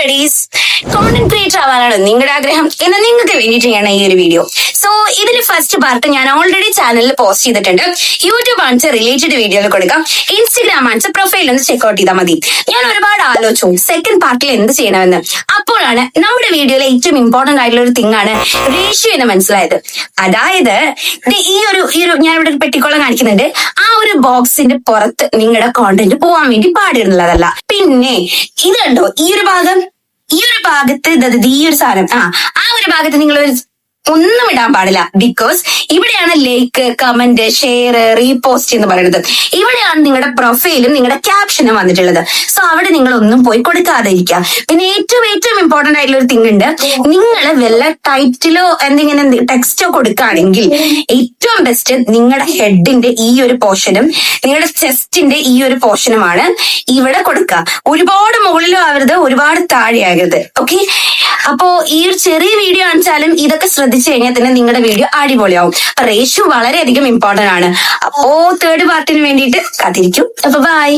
Ladies, content creator ആവാനാണ് നിങ്ങളുടെ ആഗ്രഹം എന്ന് നിങ്ങൾക്ക് വേണ്ടിയിട്ടാണ് ഈ ഒരു വീഡിയോ. സോ ഇതിൽ ഫസ്റ്റ് പാർട്ട് ഞാൻ ഓൾറെഡി ചാനലിൽ പോസ്റ്റ് ചെയ്തിട്ടുണ്ട്. യൂട്യൂബ് ആൻസ് റിലേറ്റഡ് വീഡിയോയിൽ കൊടുക്കാം, ഇൻസ്റ്റഗ്രാം ആൻസ് പ്രൊഫൈൽ ഒന്ന് ചെക്ക്ഔട്ട് ചെയ്താൽ മതി. ഞാൻ ഒരുപാട് ആലോചിച്ചു സെക്കൻഡ് പാർട്ടിൽ എന്ത് ചെയ്യണമെന്ന്. അപ്പോഴാണ് നമ്മുടെ വീഡിയോയിലെ ഏറ്റവും ഇമ്പോർട്ടന്റ് ആയിട്ടുള്ള ഒരു തിങ് ആണ് റേഷ്യോ എന്ന് മനസ്സിലായത്. അതായത് ഈ ഒരു ഞാൻ ഇവിടെ ഒരു പെട്ടിക്കോളം കാണിക്കുന്നുണ്ട്. ആ ഒരു ബോക്സിന്റെ പുറത്ത് നിങ്ങളുടെ കോണ്ടന്റ് പോവാൻ വേണ്ടി പാടിയിരുന്നുള്ളതല്ല. പിന്നെ ഇത് കണ്ടോ, ഈ ഒരു ഭാഗത്ത് ഈ ഒരു സാധനം ആ ഒരു ഭാഗത്ത് നിങ്ങൾ ഒന്നും ഇടാൻ പാടില്ല. ബിക്കോസ് ഇവിടെയാണ് ലൈക്ക്, കമന്റ്, ഷെയർ, റീപോസ്റ്റ് എന്ന് പറയുന്നത്. ഇവിടെയാണ് നിങ്ങളുടെ പ്രൊഫൈലും നിങ്ങളുടെ ക്യാപ്ഷനും വന്നിട്ടുള്ളത്. സോ അവിടെ നിങ്ങൾ ഒന്നും പോയി കൊടുക്കാതെ ഇരിക്കുക. പിന്നെ ഏറ്റവും ഇമ്പോർട്ടന്റ് ആയിട്ടുള്ള ഒരു തിങ് ഉണ്ട്. നിങ്ങൾ വല്ല ടൈറ്റിലോ എന്തെങ്കിലും ടെക്സ്റ്റോ കൊടുക്കുകയാണെങ്കിൽ ഏറ്റവും ബെസ്റ്റ് നിങ്ങളുടെ ഹെഡിന്റെ ഈ ഒരു പോർഷനും നിങ്ങളുടെ ചെസ്റ്റിന്റെ ഈ ഒരു പോർഷനുമാണ് ഇവിടെ കൊടുക്കുക. ഒരുപാട് മുകളിലും ആവരുത്, ഒരുപാട് താഴെ ആകരുത്. ഓക്കെ, അപ്പോ ഈ ഒരു ചെറിയ വീഡിയോ കാണിച്ചാലും ഇതൊക്കെ ശ്രദ്ധിച്ചു കഴിഞ്ഞാൽ തന്നെ നിങ്ങളുടെ വീഡിയോ അടിപൊളിയാവും. റേഷ്യോ വളരെയധികം ഇമ്പോർട്ടന്റ് ആണ്. അപ്പോ തേർഡ് പാർട്ടിന് വേണ്ടിയിട്ട് കാത്തിരിക്കും. അപ്പൊ ബൈ.